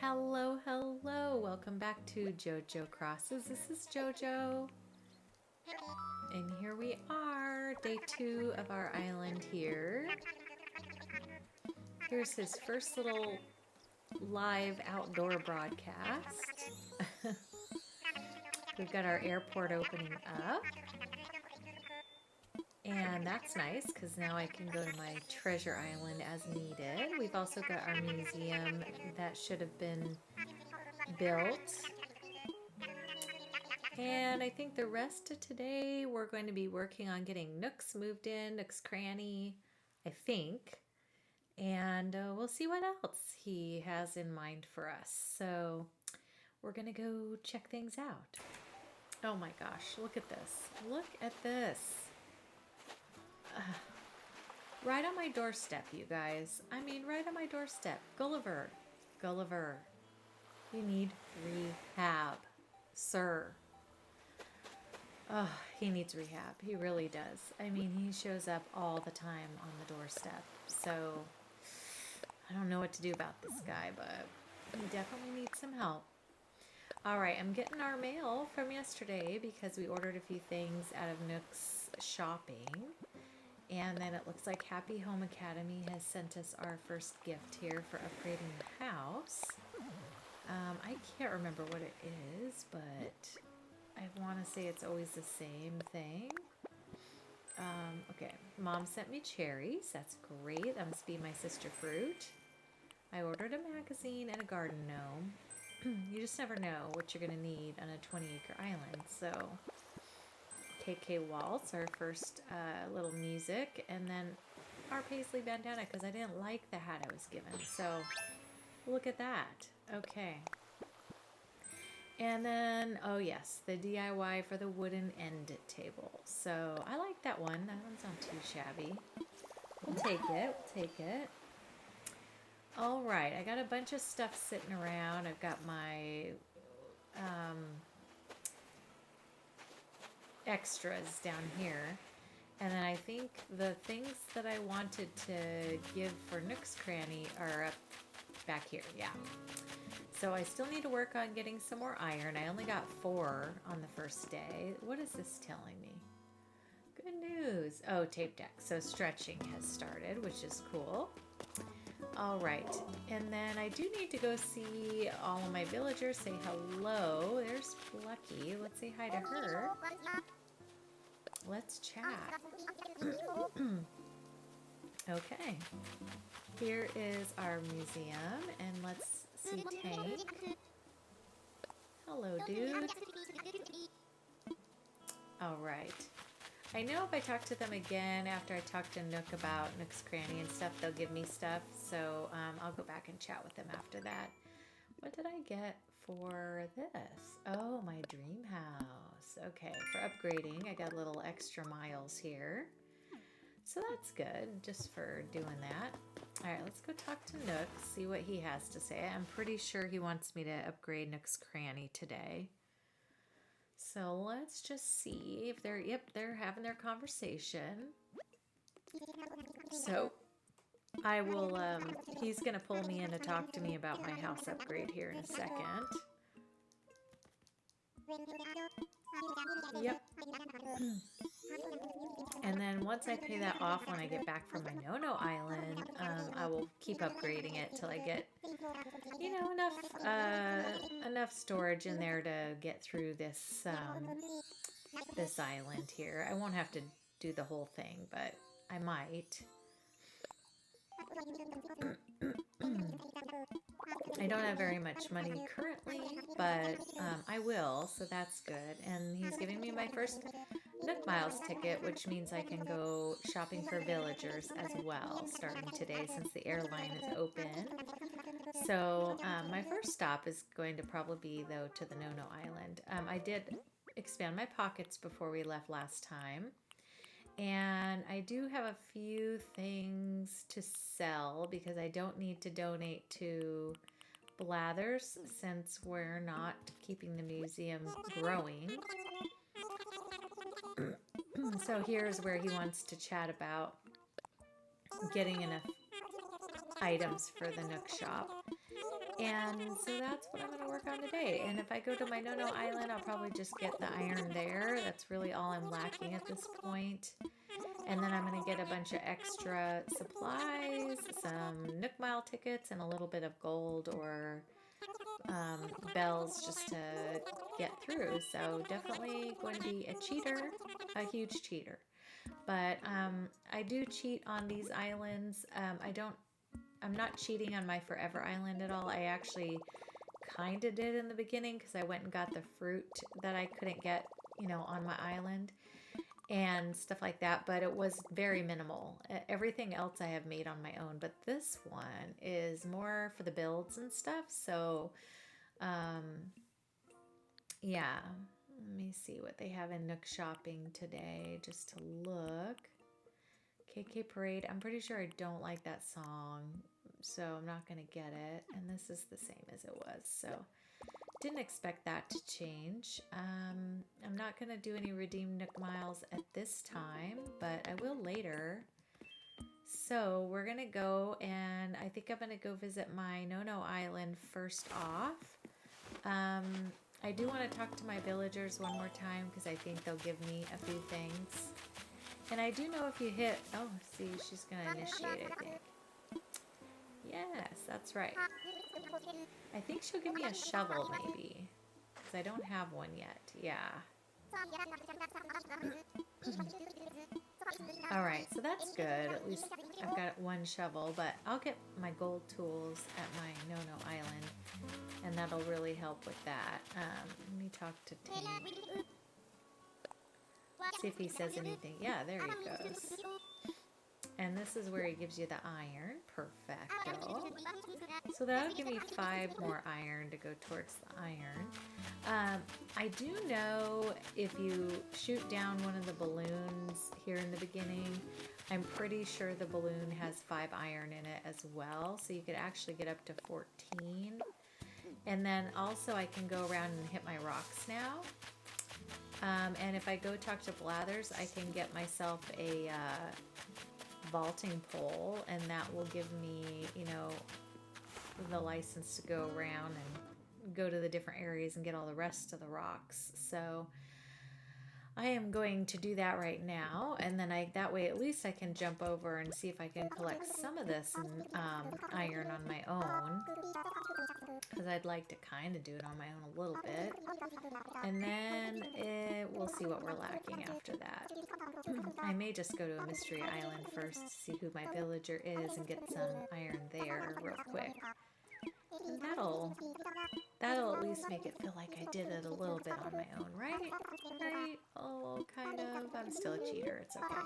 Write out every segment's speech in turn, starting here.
Hello, hello. Welcome back to JoJo Crosses. This is JoJo. And here we are, day 2 of our island here. Here's his first little live outdoor broadcast. We've got our airport opening up. And that's nice because now I can go to my treasure island as needed. We've also got our museum that should have been built. And I think the rest of today we're going to be working on getting Nooks moved in, Nooks Cranny, I think. And we'll see what else he has in mind for us. So we're going to go check things out. Oh my gosh, look at this. Look at this. Right on my doorstep, you guys. I mean, right on my doorstep. Gulliver. Gulliver. You need rehab, sir. Oh, he needs rehab. He really does. I mean, he shows up all the time on the doorstep. So, I don't know what to do about this guy, but he definitely needs some help. All right, I'm getting our mail from yesterday because we ordered a few things out of Nook's shopping. And then it looks like Happy Home Academy has sent us our first gift here for upgrading the house. I can't remember what it is, but I want to say it's always the same thing. Okay, Mom sent me cherries. That's great. That must be my sister fruit. I ordered a magazine and a garden gnome. You just never know what you're going to need on a 20-acre island, so... KK Waltz, our first little music, and then our paisley bandana because I didn't like the hat I was given. So look at that. Okay. And then, oh yes, the DIY for the wooden end table. So I like that one. That one's not too shabby. We'll take it. We'll take it. All right. I got a bunch of stuff sitting around. I've got my... extras down here, and then I think the things that I wanted to give for Nooks Cranny are up back here. Yeah, so I still need to work on getting some more iron. I only got 4 on the first day. What is this telling me? Good news. Oh, tape deck. So stretching has started, which is cool. All right, and then I do need to go see all of my villagers, say hello. There's Lucky. Let's say hi to her. Let's chat. Okay. Here is our museum, and let's see Tank. Hello, dude. All right. I know if I talk to them again after I talk to Nook about Nook's Cranny and stuff, they'll give me stuff. So I'll go back and chat with them after that. What did I get for this? Oh, my dream house. Okay, for upgrading, I got a little extra miles here. So that's good, just for doing that. All right, let's go talk to Nook, see what he has to say. I'm pretty sure he wants me to upgrade Nook's Cranny today. So let's just see if they're having their conversation. So I will, he's going to pull me in to talk to me about my house upgrade here in a second. Yep. And then once I pay that off when I get back from my No-No Island, I will keep upgrading it till I get, you know, enough storage in there to get through this this island here. I won't have to do the whole thing, but I might. I don't have very much money currently, but I will, so that's good. And he's giving me my first Nook Miles ticket, which means I can go shopping for villagers as well, starting today since the airline is open. So my first stop is going to probably be, though, to the No-No Island. I did expand my pockets before we left last time. And I do have a few things to sell because I don't need to donate to Blathers since we're not keeping the museum growing. So here's where he wants to chat about getting enough items for the Nook shop. And so that's what I'm going to work on today. And if I go to my No Island, I'll probably just get the iron there. That's really all I'm lacking at this point. And then I'm going to get a bunch of extra supplies, some Nook Mile tickets, and a little bit of gold or bells just to get through. So definitely going to be a cheater, a huge cheater. But I do cheat on these islands. I'm not cheating on my Forever Island at all. I actually kind of did in the beginning because I went and got the fruit that I couldn't get, on my island and stuff like that. But it was very minimal. Everything else I have made on my own. But this one is more for the builds and stuff. So, yeah. Let me see what they have in Nook Shopping today just to look. KK Parade. I'm pretty sure I don't like that song, so I'm not going to get it. And this is the same as it was, so didn't expect that to change. I'm not going to do any redeemed Nook Miles at this time, but I will later. So we're going to go, and I think I'm going to go visit my No Island first off. I do want to talk to my villagers one more time because I think they'll give me a few things. And I do know if you hit... Oh, see, she's going to initiate, I think. Yes, that's right. I think she'll give me a shovel, maybe. Because I don't have one yet. Yeah. Alright, so that's good. At least I've got one shovel. But I'll get my gold tools at my No Island. And that'll really help with that. Let me talk to Tank. See if he says anything. Yeah, there he goes. And this is where he gives you the iron. Perfecto. So that'll give me 5 more iron to go towards the iron. I do know if you shoot down one of the balloons here in the beginning, I'm pretty sure the balloon has 5 iron in it as well. So you could actually get up to 14. And then also I can go around and hit my rocks now. And if I go talk to Blathers, I can get myself a vaulting pole, and that will give me, the license to go around and go to the different areas and get all the rest of the rocks. So I am going to do that right now, and then that way at least I can jump over and see if I can collect some of this iron on my own, because I'd like to kind of do it on my own a little bit, and then we'll see what we're lacking after that. I may just go to a mystery island first to see who my villager is and get some iron there real quick. And that'll at least make it feel like I did it a little bit on my own, right? Right? Oh, kind of. I'm still a cheater. It's okay.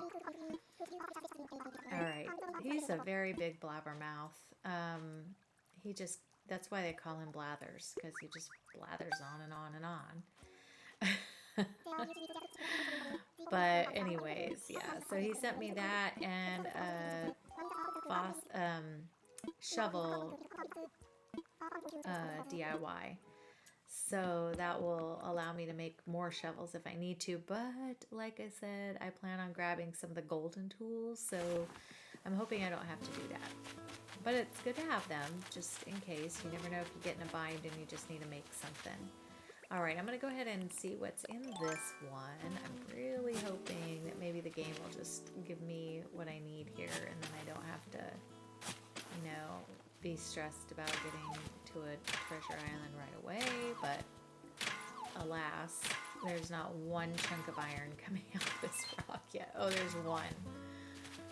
Alright. He's a very big blabbermouth. That's why they call him Blathers, because he just blathers on and on and on. But anyways, yeah. So he sent me that and a shovel DIY. So that will allow me to make more shovels if I need to. But like I said, I plan on grabbing some of the golden tools. So I'm hoping I don't have to do that. But it's good to have them just in case. You never know if you get in a bind and you just need to make something. Alright, I'm going to go ahead and see what's in this one. I'm really hoping that maybe the game will just give me what I need here and then I don't have to, be stressed about getting to a treasure island right away. But alas, there's not one chunk of iron coming out of this rock yet. Oh, there's one.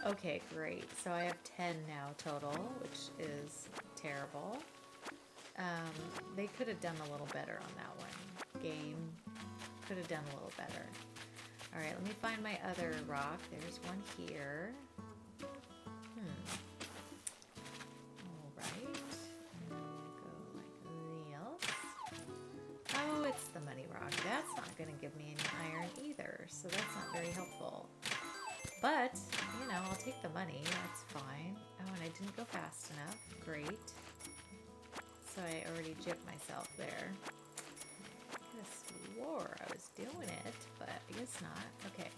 Okay, great. So I have 10 now total, which is terrible. They could have done a little better on that one. Game could have done a little better. Alright, let me find my other rock. There's one here. Alright. Go like this. Oh, it's the money rock. That's not going to give me any iron either, so that's not very helpful. But, I'll take the money. That's fine. Oh, and I didn't go fast enough. Great. So I already gypped myself there. I could have swore I was doing it, but I guess not. Okay.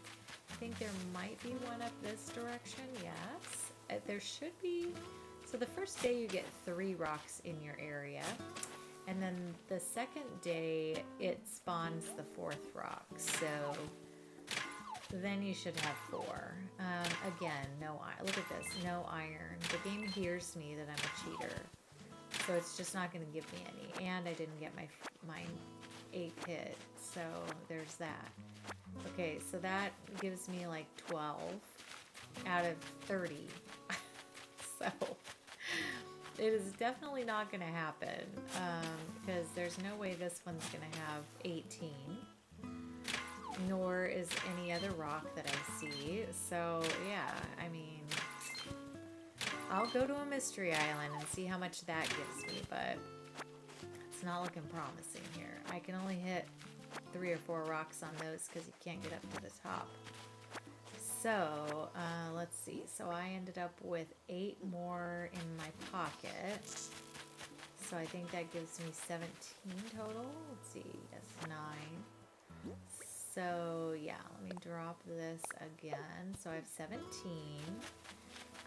I think there might be one up this direction. Yes. There should be So the first day you get 3 rocks in your area, and then the second day it spawns the 4th rock. So then you should have 4. Again, no iron. Look at this, no iron. The game hears me that I'm a cheater, so it's just not going to give me any. And I didn't get my 8 hit, so there's that. Okay, so that gives me like 12 out of 30. So it is definitely not going to happen, because there's no way this one's going to have 18, nor is any other rock that I see. So yeah, I mean, I'll go to a mystery island and see how much that gives me, but it's not looking promising here. I can only hit 3 or 4 rocks on those because you can't get up to the top. So let's see. So I ended up with 8 more in my pocket. So I think that gives me 17 total. Let's see. That's 9. So yeah, let me drop this again. So I have 17.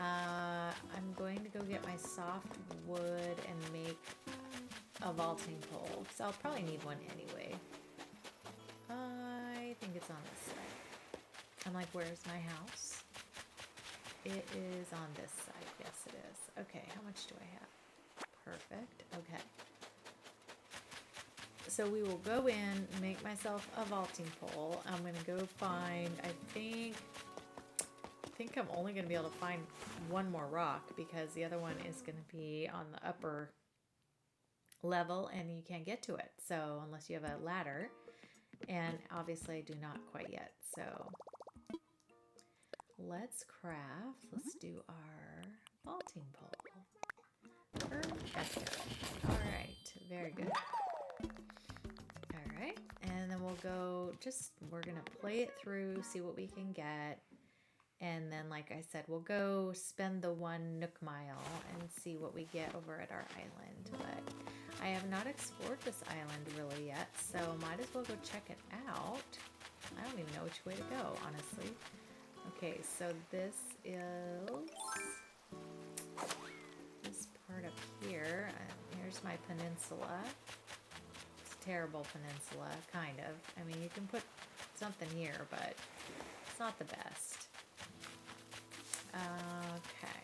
I'm going to go get my soft wood and make a vaulting pole, because I'll probably need one anyway. I think it's on this side. I'm like, where's my house? It is on this side. Yes, it is. Okay, how much do I have? Perfect. Okay. So we will go in, make myself a vaulting pole. I'm going to go find, I think I'm only going to be able to find 1 more rock, because the other one is going to be on the upper level and you can't get to it. So unless you have a ladder, and obviously I do not quite yet. So let's craft. Let's do our vaulting pole. Perfect. All right. Very good. All right. And then we'll go, we're going to play it through, see what we can get. And then, like I said, we'll go spend the 1 Nook Mile and see what we get over at our island. But I have not explored this island really yet, so might as well go check it out. I don't even know which way to go, honestly. Okay, so this is this part up here. Here's my peninsula. It's a terrible peninsula, kind of. I mean, you can put something here, but it's not the best. Okay,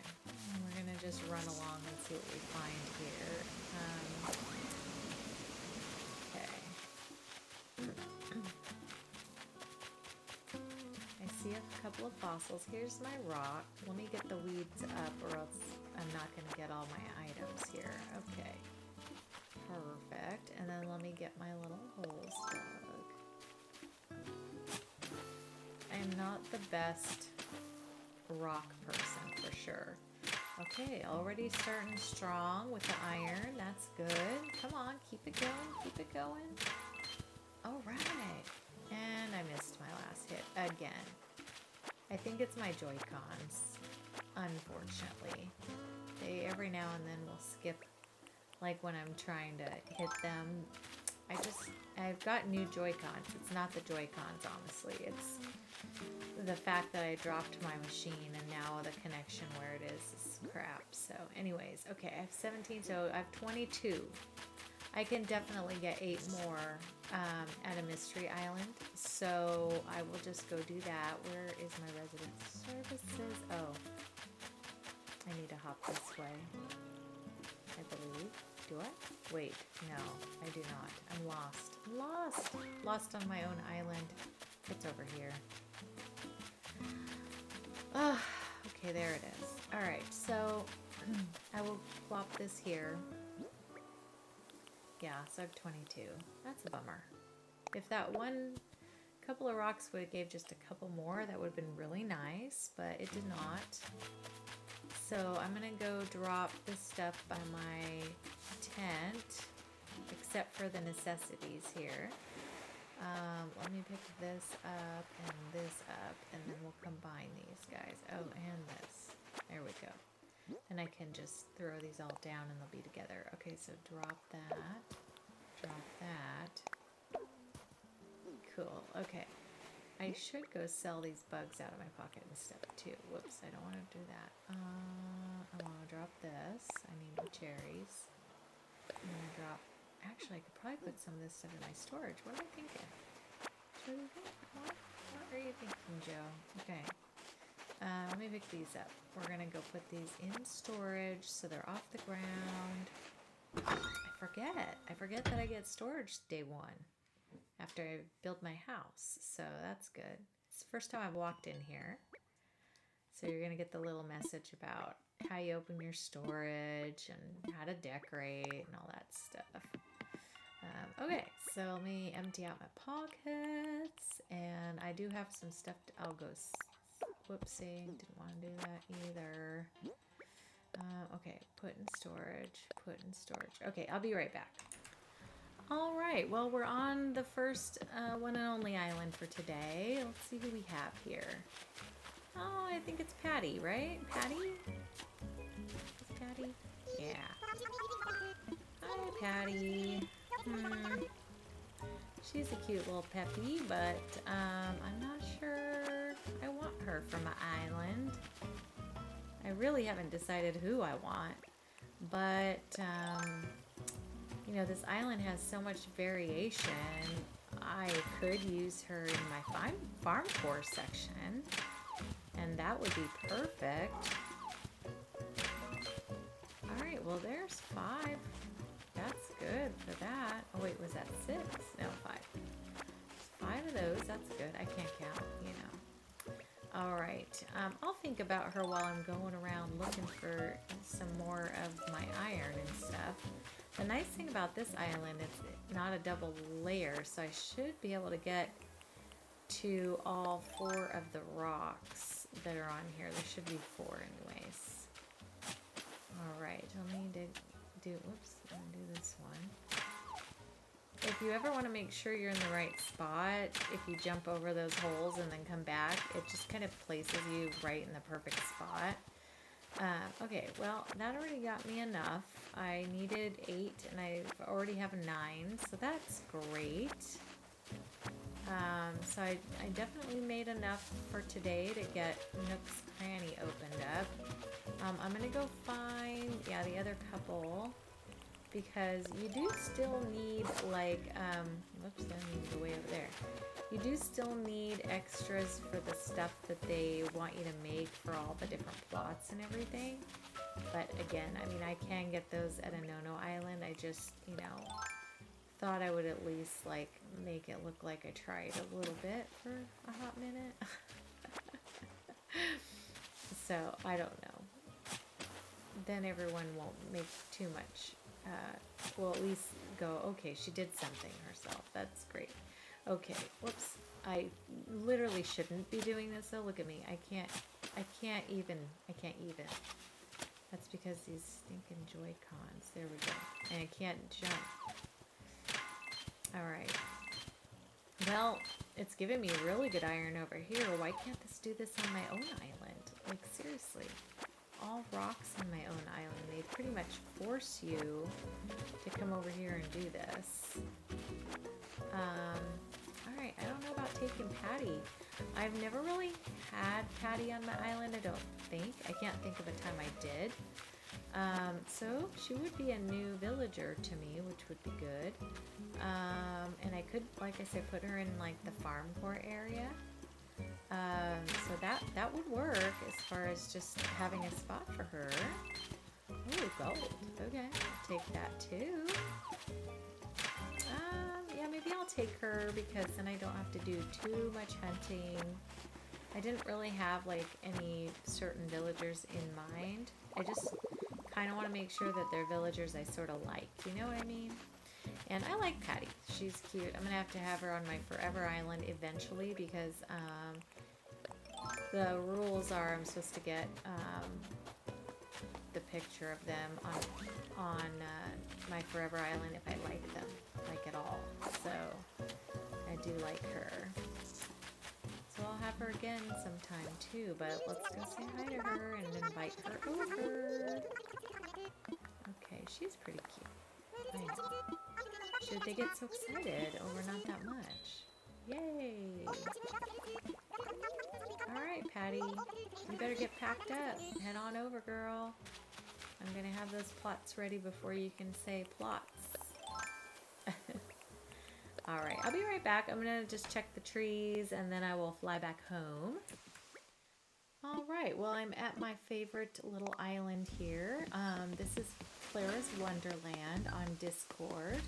we're gonna just run along and see what we find here. Okay. I see a couple of fossils. Here's my rock. Let me get the weeds up, or else I'm not gonna get all my items here. Okay. Perfect. And then let me get my little holes dug. I'm not the best rock person for sure. Okay, already starting strong with the iron. That's good. Come on, keep it going, keep it going. All right. And I missed my last hit again. I think it's my Joy-Cons, unfortunately. They every now and then will skip, like when I'm trying to hit them. I've got new Joy-Cons. It's not the Joy-Cons, honestly. It's the fact that I dropped my machine and now the connection where it is crap. So anyways, okay, I have 17, so I have 22. I can definitely get 8 more at a mystery island. So I will just go do that. Where is my resident services? Oh, I need to hop this way, I believe. Do I? Wait, no, I do not. I'm lost. I'm lost. Lost on my own island. It's over here. Oh, okay, there it is. All right, so I will plop this here. Yeah, so I have 22. That's a bummer. If that couple of rocks would have gave just a couple more, that would have been really nice, but it did not. So I'm gonna go drop this stuff by my tent, except for the necessities here. Let me pick this up, and then we'll combine these guys. Oh, and this. There we go. And I can just throw these all down and they'll be together. Okay, so drop that. Drop that. Cool. Okay. I should go sell these bugs out of my pocket and stuff too. Whoops, I don't want to do that. I want to drop drop this. I need my cherries. I'm gonna drop. Actually, I could probably put some of this stuff in my storage. What am I thinking? What are you thinking, Joe? Okay. Let me pick these up. We're gonna go put these in storage so they're off the ground. I forget that I get storage day one after I build my house. So that's good. It's the first time I've walked in here. So you're gonna get the little message about how you open your storage and how to decorate and all that stuff. Okay, so let me empty out my pockets, and I do have some stuff. I'll go. Whoopsie, didn't want to do that either. Okay, put in storage. Okay, I'll be right back. All right, well, we're on the first one and only island for today. Let's see who we have here. Oh, I think it's Patty, right? Patty? Is Patty? Yeah. Hi, Patty. She's a cute little peppy, but I'm not sure I want her for my island. I really haven't decided who I want, but you know, this island has so much variation. I could use her in my farm core section, and that would be perfect. All right, well, there's 5. That's good for that. Oh wait, was that 6? No, 5. 5 of those, that's good. I can't count, you know. All right, I'll think about her while I'm going around looking for some more of my iron and stuff. The nice thing about this island, it's not a double layer, so I should be able to get to all 4 of the rocks that are on here. There should be 4 anyways. All right, let me whoops, I'm gonna do this one. If you ever want to make sure you're in the right spot, if you jump over those holes and then come back, it just kind of places you right in the perfect spot. Okay, well, that already got me enough. I needed 8 and I already have 9, so that's great. So I definitely made enough for today to get Nooks Cranny opened up. I'm gonna go find, yeah, the other couple, because you do still need, like, whoops, I need to go way over there. You do still need extras for the stuff that they want you to make for all the different plots and everything. But again, I mean, I can get those at a no-no island. I just, you know, thought I would at least, like, make it look like I tried a little bit for a hot minute. So, I don't know. Then everyone won't make too much. Well, at least go, okay, she did something herself. That's great. Okay, whoops. I literally shouldn't be doing this, though. Look at me. I can't even. That's because these stinking Joy-Cons. There we go. And I can't jump. Alright. Well, it's giving me really good iron over here. Why can't this do this on my own island? Like, seriously. All rocks on my own island. They pretty much force you to come over here and do this. Alright, I don't know about taking Patty. I've never really had Patty on my island, I don't think. I can't think of a time I did. So she would be a new villager to me, which would be good. And I could, like I said, put her in like the farm core area. So that would work as far as just having a spot for her. Oh, gold. Okay, I'll take that too. Yeah, maybe I'll take her because then I don't have to do too much hunting. I didn't really have like any certain villagers in mind. I just kind of want to make sure that they're villagers I sort of like. You know what I mean? And I like Patty. She's cute. I'm going to have her on my Forever Island eventually because the rules are I'm supposed to get the picture of them on my Forever Island if I like them, like at all. So I do like her. So I'll have her again sometime too, but let's go say hi to her and invite her over. Okay, she's pretty cute. I know. Should they get so excited over not that much? Yay! Alright, Patty. You better get packed up. Head on over, girl. I'm going to have those plots ready before you can say plots. All right, I'll be right back. I'm going to just check the trees and then I will fly back home. All right, well, I'm at my favorite little island here. This is Clara's Wonderland on Discord.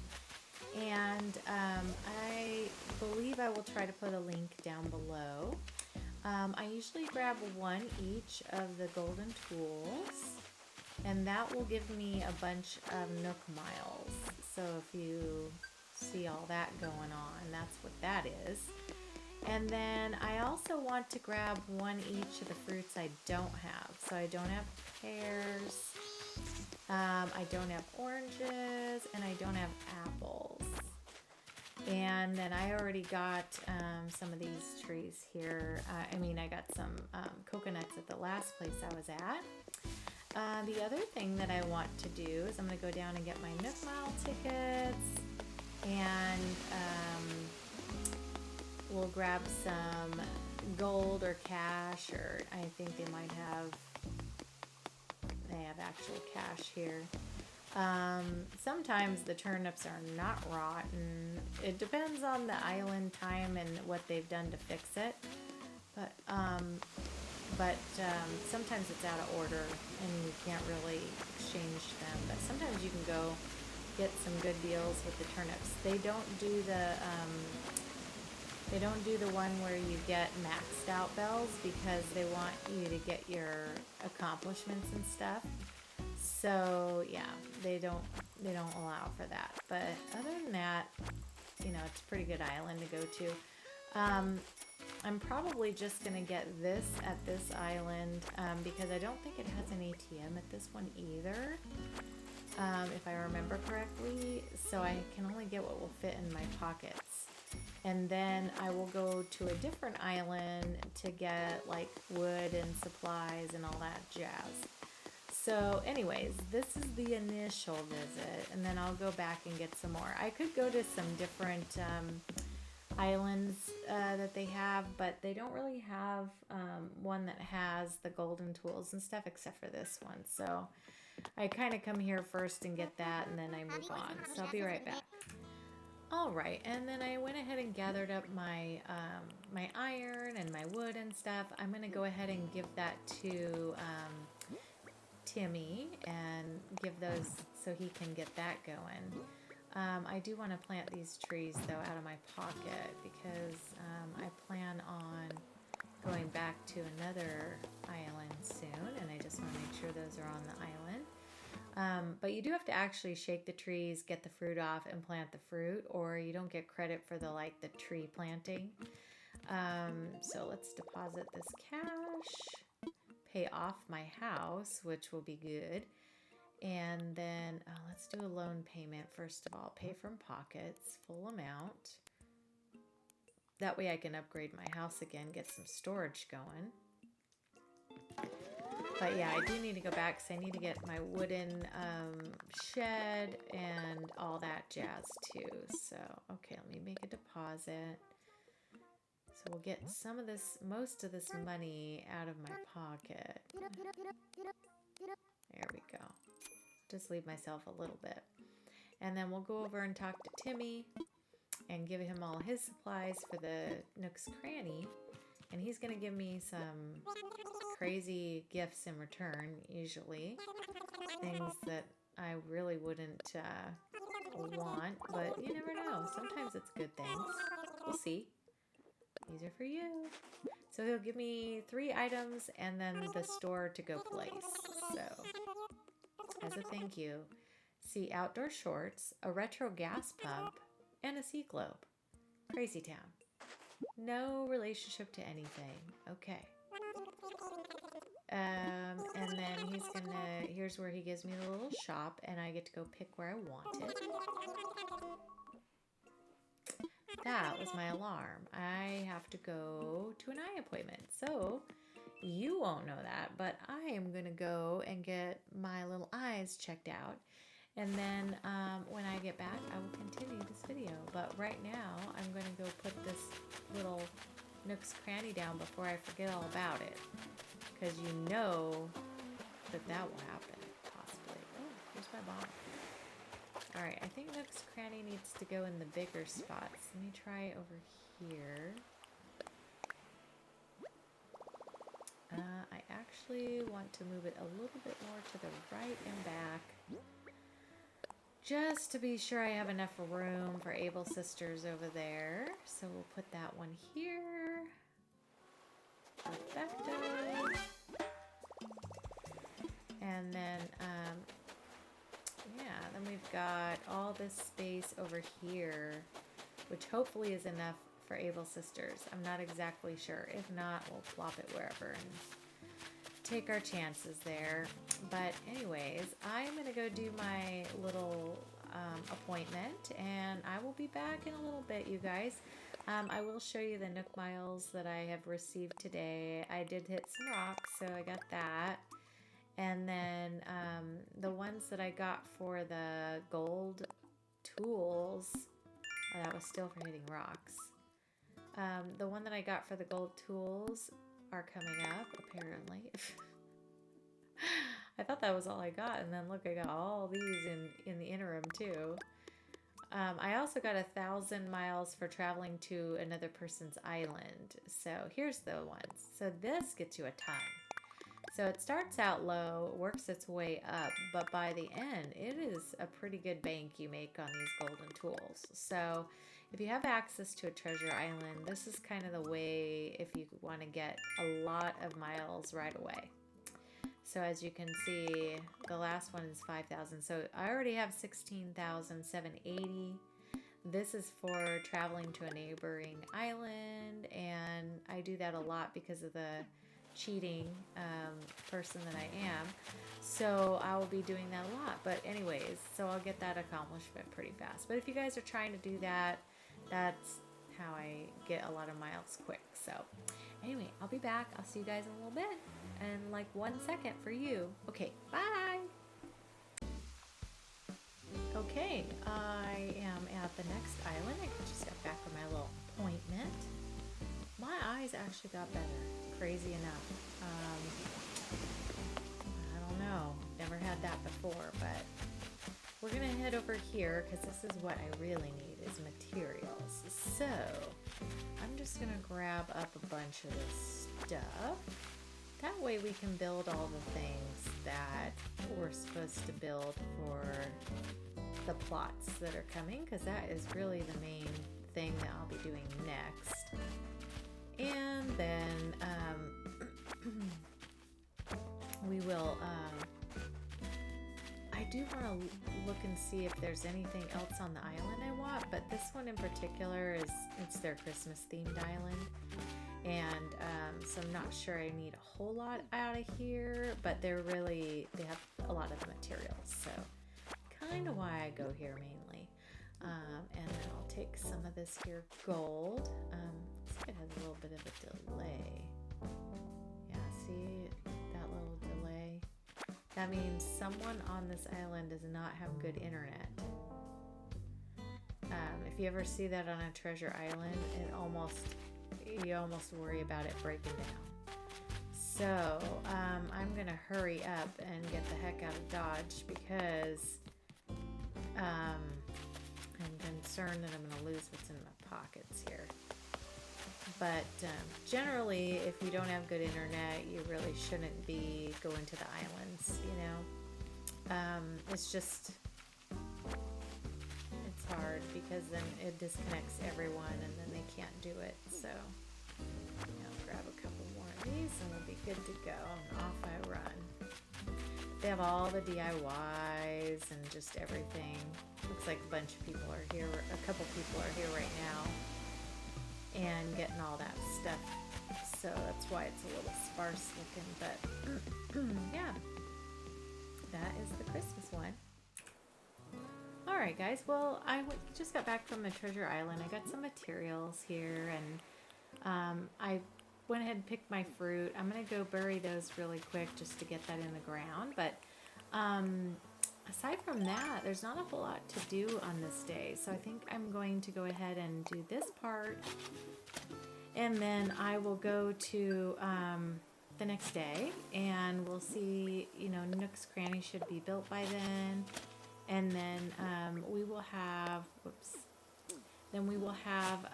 And I believe I will try to put a link down below. I usually grab one each of the golden tools, and that will give me a bunch of Nook Miles. So if you see all that going on, that's what that is. And then I also want to grab one each of the fruits I don't have. So I don't have pears, I don't have oranges, and I don't have apples. And then I already got some of these trees here. I got some coconuts at the last place I was at. The other thing that I want to do is I'm going to go down and get my Nook Mile tickets. And we'll grab some gold or cash, or I think they have actual cash here. Sometimes the turnips are not rotten. It depends on the island time and what they've done to fix it. But sometimes it's out of order and you can't really exchange them. But sometimes you can go get some good deals with the turnips. They don't do the one where you get maxed out bells because they want you to get your accomplishments and stuff. So yeah, they don't allow for that. But other than that, it's a pretty good island to go to. I'm probably just gonna get this at this island because I don't think it has an ATM at this one either, if I remember correctly. So I can only get what will fit in my pockets. And then I will go to a different island to get like wood and supplies and all that jazz. So anyways, this is the initial visit, and then I'll go back and get some more. I could go to some different islands that they have, but they don't really have one that has the golden tools and stuff except for this one. So I kind of come here first and get that, and then I move on. So I'll be right back. All right, and then I went ahead and gathered up my my iron and my wood and stuff. I'm going to go ahead and give that to Timmy and give those so he can get that going. I do want to plant these trees though out of my pocket because I plan on going back to another island soon, and I just want to make sure those are on the island. But you do have to actually shake the trees, get the fruit off, and plant the fruit, or you don't get credit for the tree planting. So let's deposit this cash, pay off my house, which will be good. And then let's do a loan payment first of all. Pay from pockets, full amount. That way I can upgrade my house again, get some storage going. But yeah, I do need to go back because I need to get my wooden shed and all that jazz too. So, okay, let me make a deposit. So we'll get some of this, most of this money out of my pocket. There we go. Just leave myself a little bit. And then we'll go over and talk to Timmy and give him all his supplies for the Nooks Cranny. And he's going to give me some crazy gifts in return, usually. Things that I really wouldn't want, but you never know. Sometimes it's good things. We'll see. These are for you. So he'll give me 3 items and then the store to go place. So, as a thank you, see outdoor shorts, a retro gas pump, and a sea globe. Crazy town. No relationship to anything. Okay. And then here's where he gives me the little shop, and I get to go pick where I want it. That was my alarm. I have to go to an eye appointment. So you won't know that, but I am going to go and get my little eyes checked out. And then when I get back, I will continue this video. But right now, I'm going to go put this little Nooks Cranny down before I forget all about it. Because you know that will happen, possibly. Alright, I think Nooks Cranny needs to go in the bigger spots. Let me try over here. I actually want to move it a little bit more to the right and back. Just to be sure I have enough room for Able Sisters over there. So we'll put that one here. Perfecto. And then, yeah, then we've got all this space over here, which hopefully is enough for Able Sisters. I'm not exactly sure. If not, we'll plop it wherever and take our chances there. But anyways, I'm going to go do my little appointment, and I will be back in a little bit, you guys. I will show you the Nook Miles that I have received today. I did hit some rocks, so I got that. And then the ones that I got for the gold tools, oh, that was still for hitting rocks. The one that I got for the gold tools are coming up, apparently. I thought that was all I got, and then look, I got all these in the interim too. I also got 1,000 miles for traveling to another person's island. So here's the ones. So this gets you a ton. So it starts out low, works its way up, but by the end, it is a pretty good bank you make on these golden tools. So if you have access to a treasure island, this is kind of the way if you want to get a lot of miles right away. So as you can see, the last one is 5,000. So I already have 16,780. This is for traveling to a neighboring island, and I do that a lot because of the cheating person that I am. So I will be doing that a lot. But anyways, so I'll get that accomplishment pretty fast. But if you guys are trying to do that, that's how I get a lot of miles quick. So anyway, I'll be back. I'll see you guys in a little bit. And like 1 second for you. Okay, bye. Okay, I am at the next island. I just got back from my little appointment. My eyes actually got better, crazy enough. I don't know, never had that before, but we're gonna head over here because this is what I really need is materials. So I'm just gonna grab up a bunch of this stuff. That way we can build all the things that we're supposed to build for the plots that are coming, because that is really the main thing that I'll be doing next. And then we will, I do want to look and see if there's anything else on the island I want, but this one in particular it's their Christmas themed island. And so I'm not sure I need a whole lot out of here, but they have a lot of the materials, so kind of why I go here mainly. And then I'll take some of this here gold. Looks like it has a little bit of a delay. Yeah, see that little delay? That means someone on this island does not have good internet. If you ever see that on a treasure island, you almost worry about it breaking down. So I'm gonna hurry up and get the heck out of Dodge because I'm concerned that I'm gonna lose what's in my pockets here. But generally, if you don't have good internet, you really shouldn't be going to the islands, you know. It's hard because then it disconnects everyone and then they can't do it. So I'll grab a couple more of these and we'll be good to go, and off I run. They have all the DIYs and just everything. Looks like a bunch of people are here, a couple people are here right now and getting all that stuff. So that's why it's a little sparse looking, but yeah, that is the Christmas one. Alright guys, well I just got back from the treasure island. I got some materials here, and I went ahead and picked my fruit. I'm going to go bury those really quick just to get that in the ground, but aside from that, there's not a whole lot to do on this day, so I think I'm going to go ahead and do this part, and then I will go to the next day, and we'll see, Nooks Cranny should be built by then. And then we will have, whoops, then we will have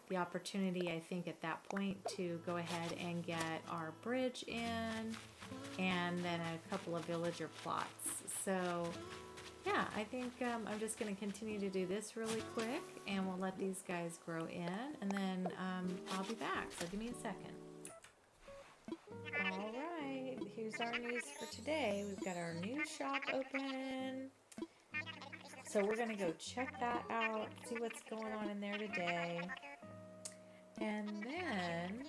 the opportunity, I think, at that point to go ahead and get our bridge in and then a couple of villager plots. So yeah, I think I'm just going to continue to do this really quick and we'll let these guys grow in and then I'll be back. So give me a second. All right, here's our news for today. We've got our new shop open. So we're going to go check that out, see what's going on in there today. And then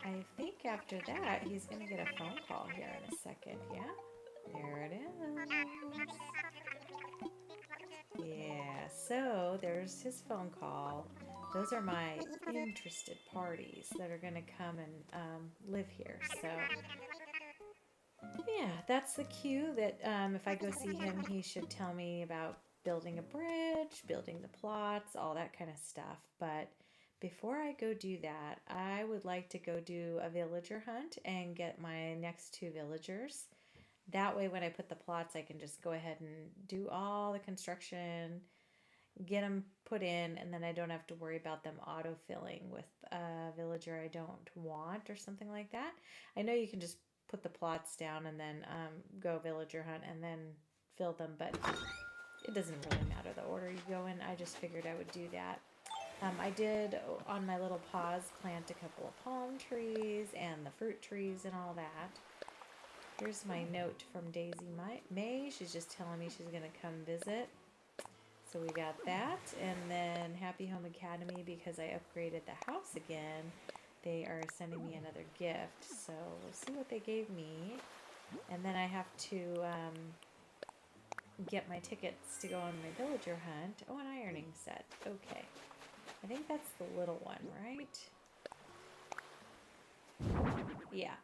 I think after that, he's going to get a phone call here in a second. Yeah, there it is. Yeah, so there's his phone call. Those are my interested parties that are going to come and live here. So yeah, that's the cue that if I go see him, he should tell me about building a bridge, building the plots, all that kind of stuff. But before I go do that, I would like to go do a villager hunt and get my next 2 villagers. That way when I put the plots, I can just go ahead and do all the construction, get them put in, and then I don't have to worry about them autofilling with a villager I don't want or something like that. I know you can just put the plots down and then go villager hunt and then fill them, but it doesn't really matter the order you go in. I just figured I would do that. I did, on my little pause, plant a couple of palm trees and the fruit trees and all that. Here's my note from Daisy May. She's just telling me she's going to come visit. So we got that. And then Happy Home Academy, because I upgraded the house again, they are sending me another gift. So we'll see what they gave me. And then I have to get my tickets to go on my villager hunt. Oh, an ironing set. Okay. I think that's the little one, right? Yeah.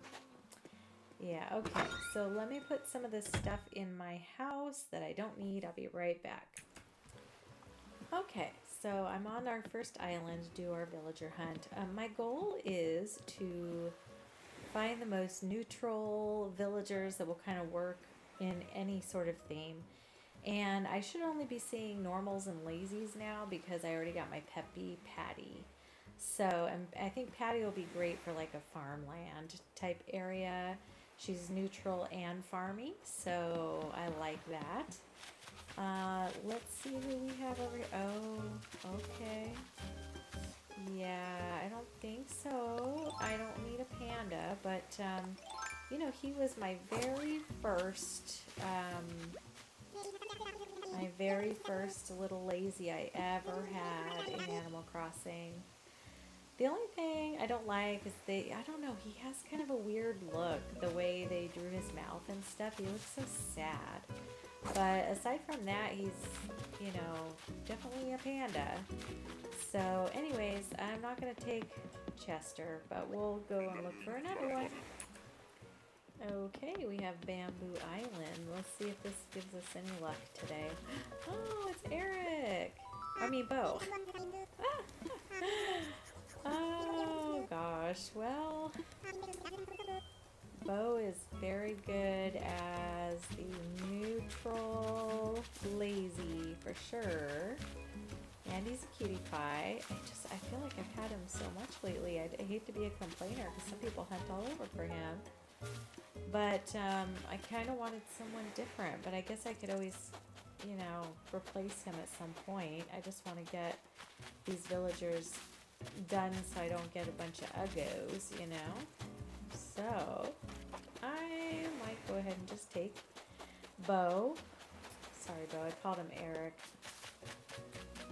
Yeah, okay. So let me put some of this stuff in my house that I don't need. I'll be right back. Okay, so I'm on our first island to do our villager hunt. My goal is to find the most neutral villagers that will kind of work in any sort of theme. And I should only be seeing normals and lazies now because I already got my peppy Patty. So I think Patty will be great for like a farmland type area. She's neutral and farmy, so I like that. Let's see who we have over here. Oh, okay. Yeah, I don't think so. I don't need a panda, but you know, he was my very first little lazy I ever had in Animal Crossing. The only thing I don't like is I don't know, he has kind of a weird look, the way they drew his mouth and stuff. He looks so sad. But aside from that, he's, you know, definitely a panda. So anyways, I'm not going to take Chester, but we'll go and look for another one. Okay, we have Bamboo Island. Let's see if this gives us any luck today. Oh, it's Eric. I mean, Bo. Oh, gosh. Well, Bo is very good as the neutral lazy for sure. And he's a cutie pie. I feel like I've had him so much lately. I hate to be a complainer because some people hunt all over for him. But I kind of wanted someone different. But I guess I could always, you know, replace him at some point. I just want to get these villagers done so I don't get a bunch of uggos, you know. So I might go ahead and just take Bo. Sorry, Bo. I called him Eric.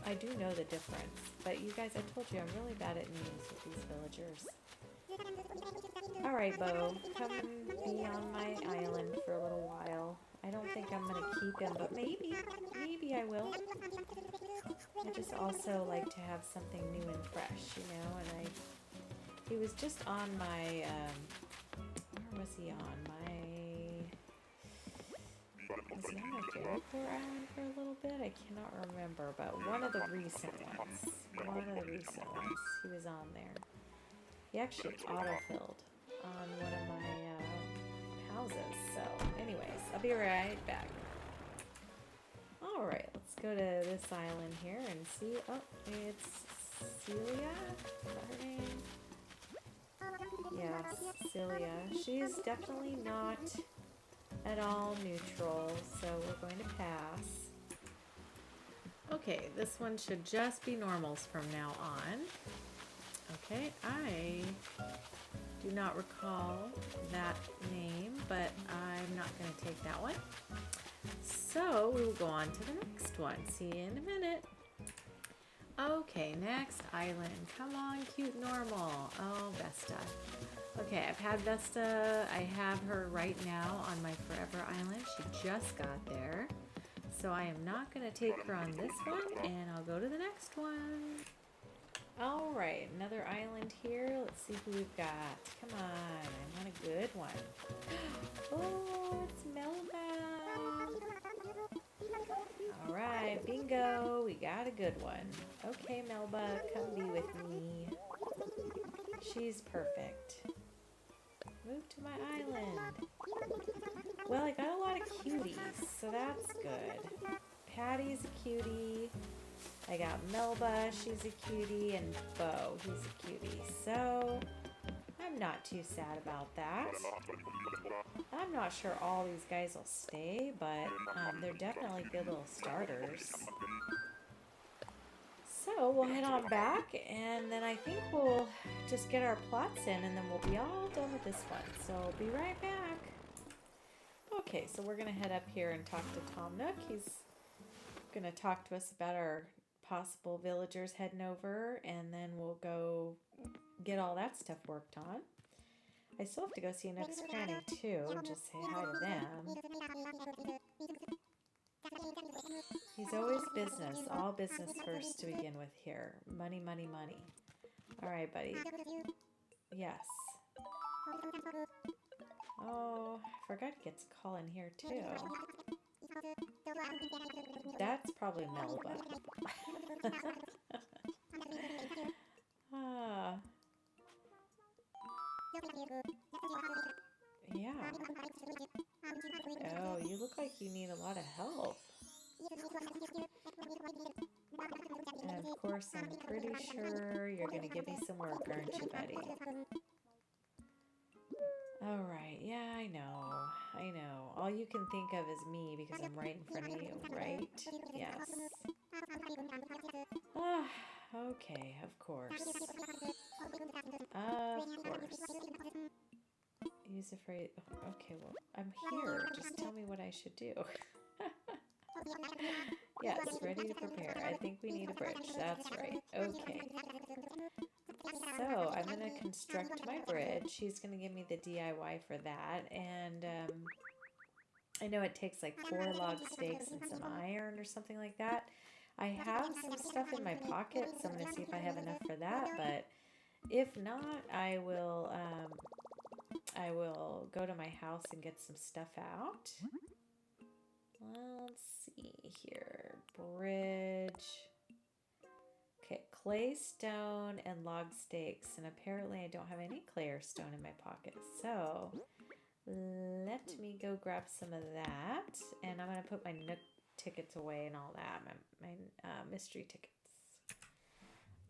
I do know the difference. But you guys, I told you I'm really bad at names with these villagers. Alright, Bo, come be on my island for a little while. I don't think I'm going to keep him, but maybe I will. I just also like to have something new and fresh, you know, and he was just on my, where was he on? Was he on my Jericho Island for a little bit? I cannot remember, but one of the recent ones. He was on there. He actually autofilled on one of my houses, so I'll be right back. Alright, let's go to this island here and see. Oh, it's Celia? Is that her name? Yeah, Celia. She's definitely not at all neutral, so we're going to pass. Okay, this one should just be normals from now on. Okay, I do not recall that name, but I'm not going to take that one. So we will go on to the next one. See you in a minute. Okay, next island. Come on, cute normal. Oh, Vesta. Okay, I've had Vesta. I have her right now on my Forever Island. She just got there. So I am not going to take her on this one, and I'll go to the next one. All right, another island here. Let's see who we've got. Come on, I want a good one. Oh, it's Melba. All right, bingo. We got a good one. Okay, Melba, come be with me. She's perfect. Move to my island. Well, I got a lot of cuties, so that's good. Patty's a cutie. I got Melba, she's a cutie, and Bo, he's a cutie. So, I'm not too sad about that. I'm not sure all these guys will stay, but they're definitely good little starters. So, we'll head on back, and then I think we'll just get our plots in, and then we'll be all done with this one. So, I'll be right back. Okay, so we're going to head up here and talk to Tom Nook. He's going to talk to us about our possible villagers heading over, and then we'll go get all that stuff worked on. I still have to go see Nooks Cranny too, just say hi to them. He's always business, all business first to begin with here. Money, money, money. Alright, buddy. Yes. Oh, I forgot he gets a call in here too. That's probably Melba. Yeah. Oh, you look like you need a lot of help. And of course, I'm pretty sure you're going to give me some work, aren't you, buddy? All right. Yeah, I know. I know. All you can think of is me because I'm right in front of you, right? Yes. Ah, okay, of course. Of course. Use a phrase. Okay, well, I'm here. Just tell me what I should do. Yes, ready to prepare. I think we need a bridge. That's right. Okay. So, I'm going to construct my bridge. She's going to give me the DIY for that. And I know it takes like 4 log stakes and some iron or something like that. I have some stuff in my pocket, so I'm going to see if I have enough for that. But if not, I will go to my house and get some stuff out. Let's see here. Bridge. Okay, clay, stone, and log stakes. And apparently I don't have any clay or stone in my pocket. So let me go grab some of that. And I'm going to put my Nook tickets away and all that. My mystery tickets.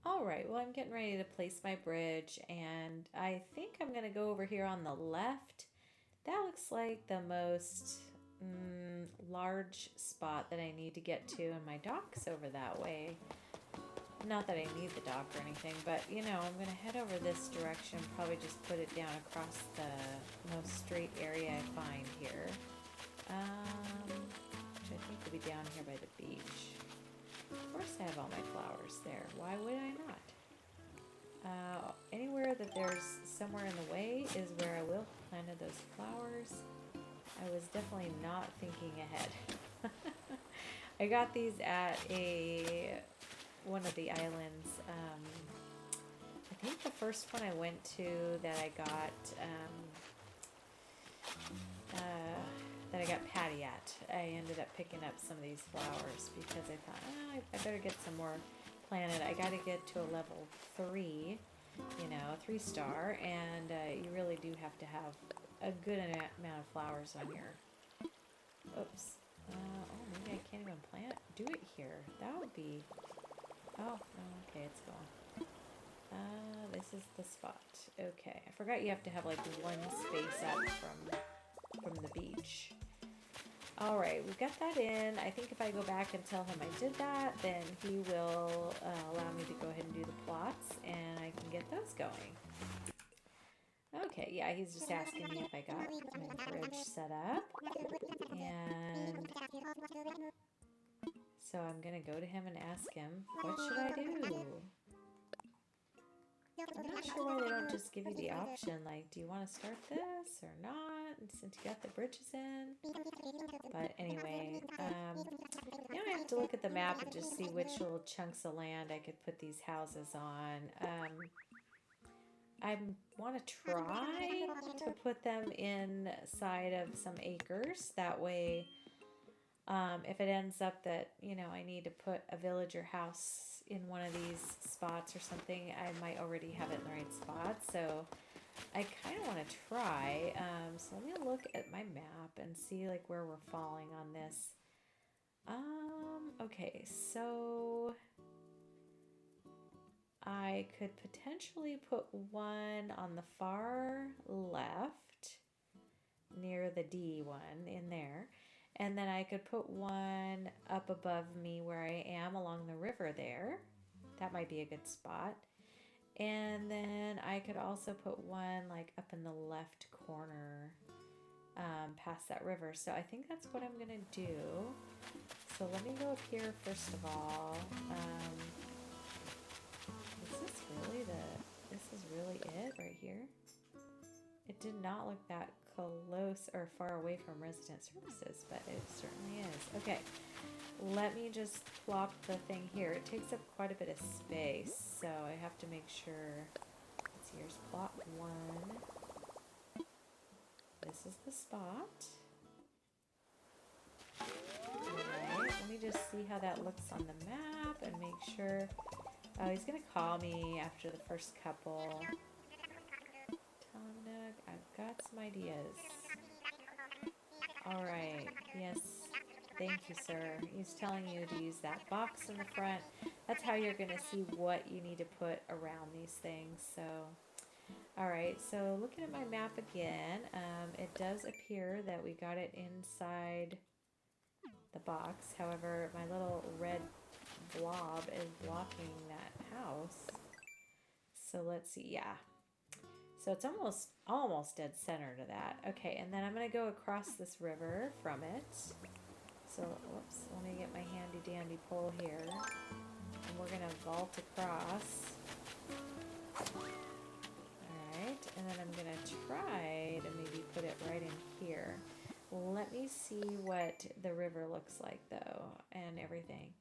Alright, well I'm getting ready to place my bridge. And I think I'm going to go over here on the left. That looks like the most large spot that I need to get to. And my dock's over that way. Not that I need the dock or anything, but you know, I'm going to head over this direction, probably just put it down across the most straight area I find here. Which I think will be down here by the beach. Of course I have all my flowers there. Why would I not? Anywhere that there's somewhere in the way is where I will have planted those flowers. I was definitely not thinking ahead. I got these at one of the islands. I think the first one I went to that I got Patty at. I ended up picking up some of these flowers because I thought, I better get some more planted. I got to get to a level 3, 3-star, and you really do have to have a good amount of flowers on Oops. Oh, maybe I can't even do it here. That would be, oh, okay, it's gone. This is the spot. Okay, I forgot you have to have like one space up from the beach. All right, we've got that in. I think if I go back and tell him I did that, then he will allow me to go ahead and do the plots, and I can get those going. Okay, yeah, he's just asking me if I got my bridge set up. And so I'm going to go to him and ask him, what should I do? I'm not sure why they don't just give you the option, like, do you want to start this or not? And since you got the bridges in. But anyway, now I have to look at the map and just see which little chunks of land I could put these houses on. I want to try to put them inside of some acres. That way, if it ends up that, you know, I need to put a villager house in one of these spots or something, I might already have it in the right spot. So I kind of want to try. So let me look at my map and see like where we're falling on this. Okay, so I could potentially put one on the far left near the D one in there. And then I could put one up above me where I am along the river there. That might be a good spot. And then I could also put one like up in the left corner past that river. So I think that's what I'm going to do. So let me go up here first of all. This is really it right here? It did not look that close or far away from resident services, but it certainly is. Okay, let me just plop the thing here. It takes up quite a bit of space, so I have to make sure. Let's see, here's plot 1. This is the spot. Alright, let me just see how that looks on the map and make sure. Oh, he's gonna call me after the first couple. Nook, I've got some ideas. Alright, yes, thank you, sir. He's telling you to use that box in the front. That's how you're going to see what you need to put around these things. So, alright, so looking at my map again, it does appear that we got it inside the box. However, my little red blob is blocking that house. So let's see, yeah. So it's almost dead center to that. Okay, and then I'm going to go across this river from it. So, whoops, let me get my handy dandy pole here. And we're going to vault across. Alright, and then I'm going to try to maybe put it right in here. Let me see what the river looks like though, and everything.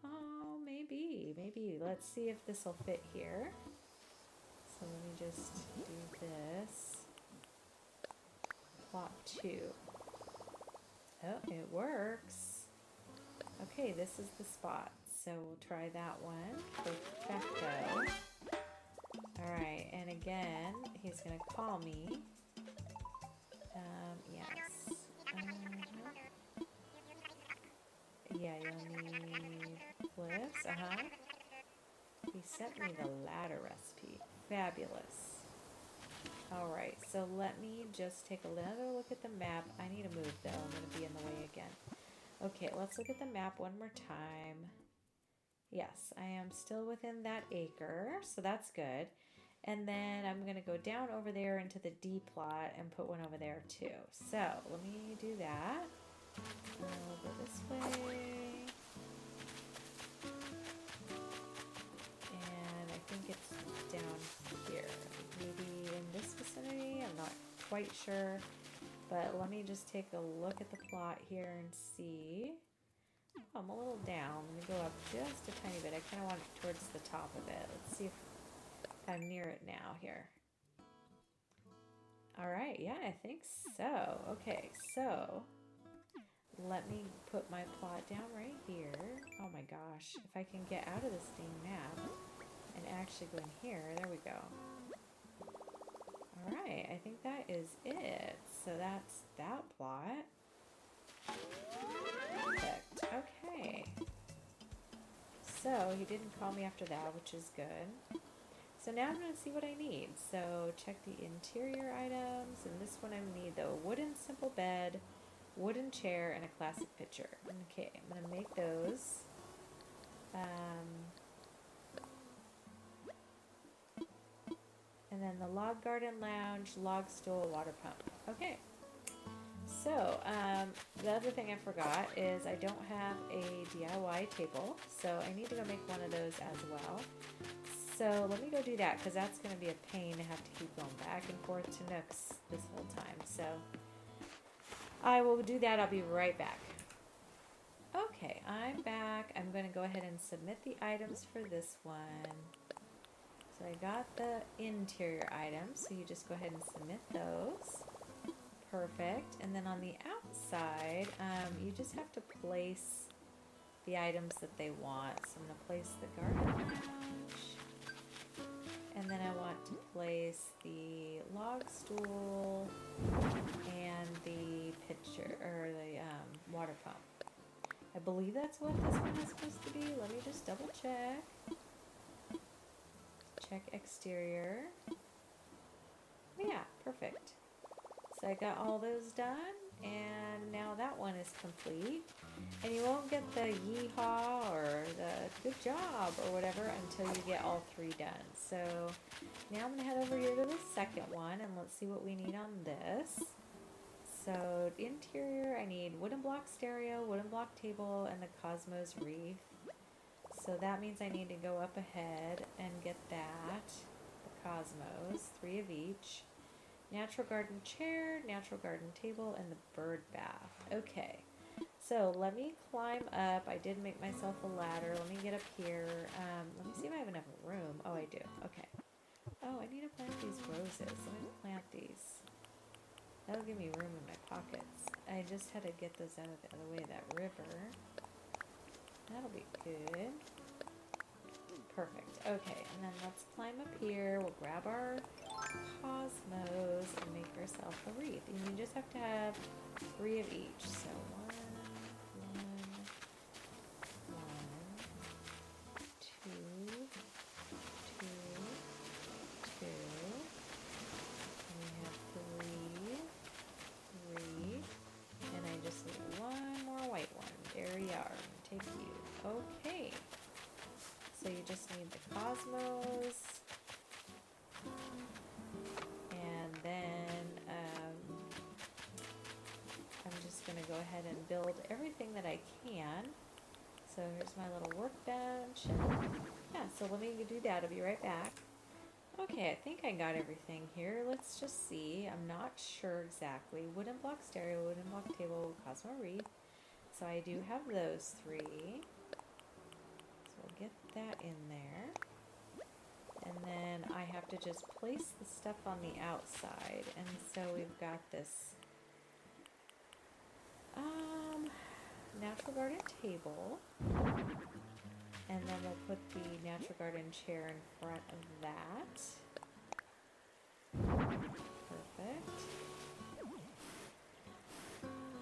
Oh, maybe. Let's see if this will fit here. So let me just do this. Plot 2. Oh, it works. Okay, this is the spot. So we'll try that one. Perfecto. Alright, and again, he's going to call me. Yes. Yeah, you'll need flips. He sent me the ladder recipe. Fabulous. Alright, so let me just take another look at the map. I need to move though. I'm going to be in the way again. Okay, let's look at the map one more time. Yes, I am still within that acre, so that's good. And then I'm going to go down over there into the D plot and put one over there too. So let me do that. I'll go this way. And I think it's down here. Maybe in this vicinity. I'm not quite sure. But let me just take a look at the plot here and see. Oh, I'm a little down. Let me go up just a tiny bit. I kind of want it towards the top of it. Let's see if I'm near it now here. Alright, yeah, I think so. Okay, so let me put my plot down right here. Oh my gosh, if I can get out of this dang map and actually go in here, there we go. Alright, I think that is it. So that's that plot. So he didn't call me after that, which is good. So now I'm going to see what I need. So check the interior items, and this one I need the wooden simple bed, wooden chair, and a classic picture. Okay, I'm going to make those. And then the log garden lounge, log stool, water pump. Okay. So, the other thing I forgot is I don't have a DIY table, so I need to go make one of those as well. So let me go do that, because that's going to be a pain to have to keep going back and forth to Nooks this whole time. So I will do that. I'll be right back. Okay, I'm back. I'm going to go ahead and submit the items for this one. So I got the interior items, so you just go ahead and submit those. Perfect. And then on the outside, you just have to place the items that they want. So I'm going to place the garden lounge. And then I want to place the log stool and the pitcher, or the water pump. I believe that's what this one is supposed to be. Let me just double check. Check exterior. Yeah, perfect. So I got all those done, and now that one is complete. And you won't get the yeehaw or the good job or whatever until you get all three done. So now I'm going to head over here to the second one, and let's see what we need on this. So interior, I need wooden block stereo, wooden block table, and the Cosmos wreath. So that means I need to go up ahead and get that, the Cosmos, 3 of each. Natural garden chair, natural garden table, and the bird bath. Okay, so let me climb up. I did make myself a ladder. Let me get up here. Let me see if I have enough room. Oh, I do. Okay. Oh, I need to plant these roses. Let me plant these. That'll give me room in my pockets. I just had to get those out of the other way of that river. That'll be good. Perfect. Okay, and then let's climb up here. We'll grab our Cosmos and make ourselves a wreath. And you just have to have 3 of each. So one, two, and we have 3, and I just need one more white one. There we are. Take you. Okay. So you just need the Cosmos, and then I'm just going to go ahead and build everything that I can. So here's my little workbench, and yeah, so let me do that. I'll be right back. Okay, I think I got everything here. Let's just see. I'm not sure exactly. Wooden block stereo, wooden block table, Cosmo wreath. So I do have those 3. Get that in there, and then I have to just place the stuff on the outside. And so we've got this natural garden table, and then we'll put the natural garden chair in front of that. Perfect.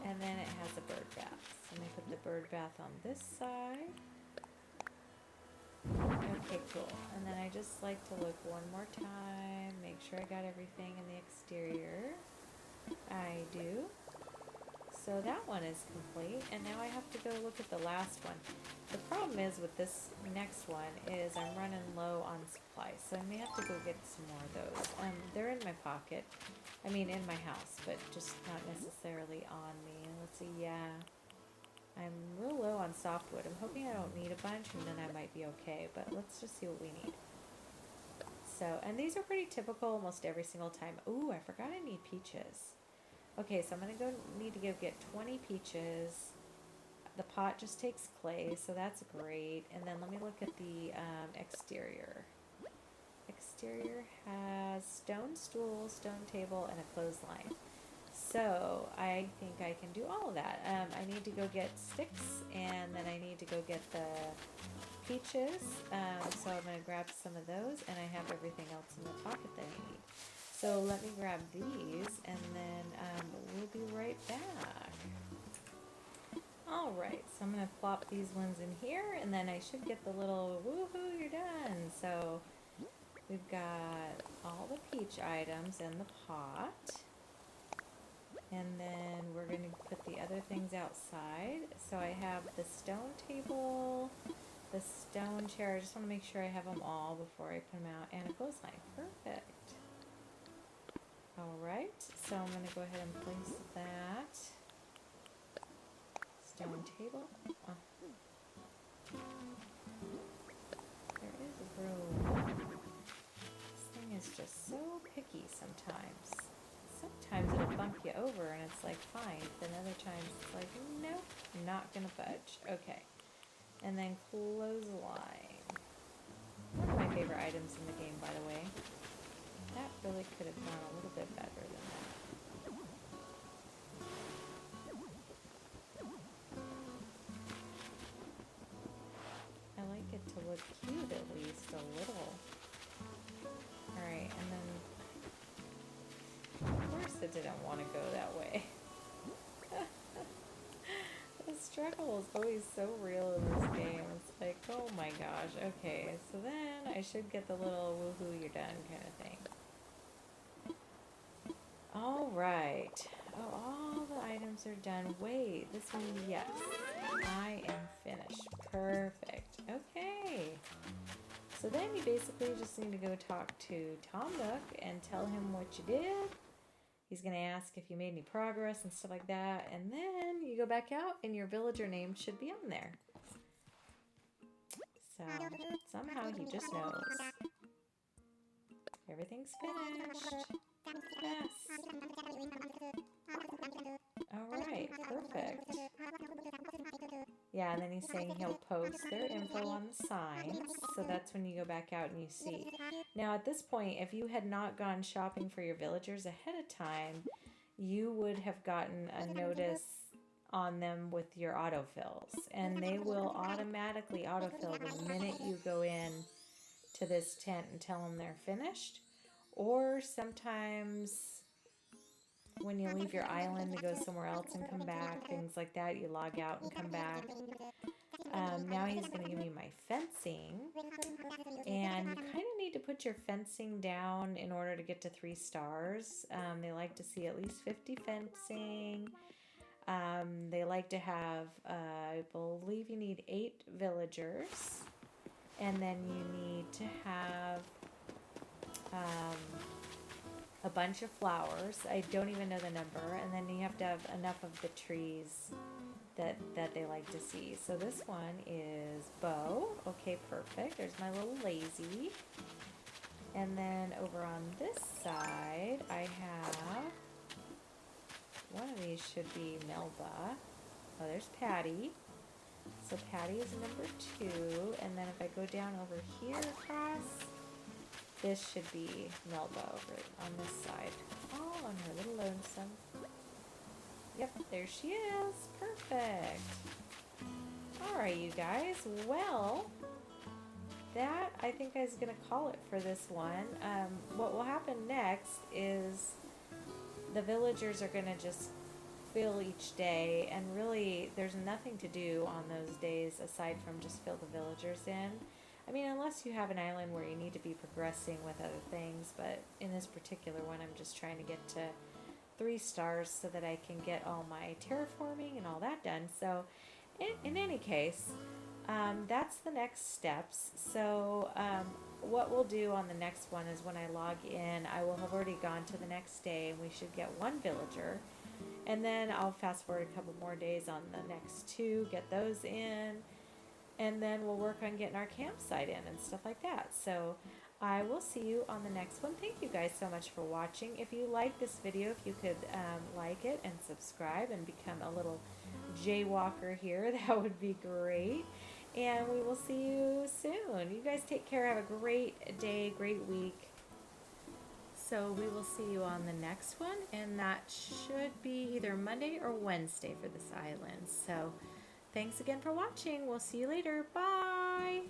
And then it has a bird bath. So I'm going to put the bird bath on this side. Okay, cool. And then I just like to look one more time, make sure I got everything in the exterior. I do. So that one is complete, and now I have to go look at the last one. The problem is with this next one is I'm running low on supplies, so I may have to go get some more of those. They're in my pocket, I mean in my house, but just not necessarily on me. Let's see, yeah. I'm real low on softwood. I'm hoping I don't need a bunch, and then I might be okay, but let's just see what we need. So, and these are pretty typical almost every single time. Ooh, I forgot I need peaches. Okay, so I'm going to need to go get 20 peaches. The pot just takes clay, so that's great. And then let me look at the exterior. Exterior has stone stool, stone table, and a clothesline. So I think I can do all of that. I need to go get sticks, and then I need to go get the peaches. So I'm going to grab some of those, and I have everything else in the pocket that I need. So let me grab these, and then we'll be right back. All Alright, so I'm going to plop these ones in here, and then I should get the little woohoo, you're done. So we've got all the peach items in the pot. And then we're going to put the other things outside. So I have the stone table, the stone chair. I just want to make sure I have them all before I put them out. And a clothesline. Perfect. Alright, so I'm going to go ahead and place that. Stone table. Oh. There is room. This thing is just so picky sometimes. Sometimes it'll bump you over and it's like fine. Then other times it's like, nope, not gonna budge. Okay. And then clothesline. One of my favorite items in the game, by the way. That really could have gone a little bit better than that. I like it to look cute at least a little. Alright, and then of course it didn't want to go that way. The struggle is always so real in this game. It's like, oh my gosh, okay, so then I should get the little woohoo, you're done kind of thing. Alright. Oh, all the items are done. Wait, this one, yes. I am finished. Perfect. Okay. So then you basically just need to go talk to Tom Nook and tell him what you did. He's going to ask if you made any progress and stuff like that. And then you go back out and your villager name should be on there. So somehow he just knows. Everything's finished. Yes. Alright, perfect. Yeah, and then he's saying he'll post their info on the signs, so that's when you go back out and you see. Now at this point, if you had not gone shopping for your villagers ahead of time, you would have gotten a notice on them with your autofills, and they will automatically autofill the minute you go in to this tent and tell them they're finished. Or sometimes when you leave your island to go somewhere else and come back, things like that, you log out and come back. Now he's going to give me my fencing, and you kind of need to put your fencing down in order to get to 3 stars. They like to see at least 50 fencing. They like to have, I believe you need 8 villagers, and then you need to have a bunch of flowers. I don't even know the number. And then you have to have enough of the trees that they like to see. So this one is bow. Okay, perfect. There's my little lazy. And then over on this side, I have, one of these should be Melba. Oh, there's Patty. So Patty is number 2. And then if I go down over here across, this should be Melba over on this side. Oh, on her little lonesome. Yep, there she is. Perfect. Alright, you guys. Well, that I think is going to call it for this one. What will happen next is the villagers are going to just fill each day, and really there's nothing to do on those days aside from just fill the villagers in. I mean, unless you have an island where you need to be progressing with other things, but in this particular one, I'm just trying to get to 3 stars so that I can get all my terraforming and all that done. So, in any case, that's the next steps. So, what we'll do on the next one is when I log in, I will have already gone to the next day, and we should get 1 villager. And then I'll fast forward a couple more days on the next 2, get those in. And then we'll work on getting our campsite in and stuff like that. So I will see you on the next one. Thank you guys so much for watching. If you like this video, if you could like it and subscribe and become a little jaywalker here, that would be great. And we will see you soon. You guys take care. Have a great day, great week. So we will see you on the next one. And that should be either Monday or Wednesday for this island. So thanks again for watching. We'll see you later. Bye!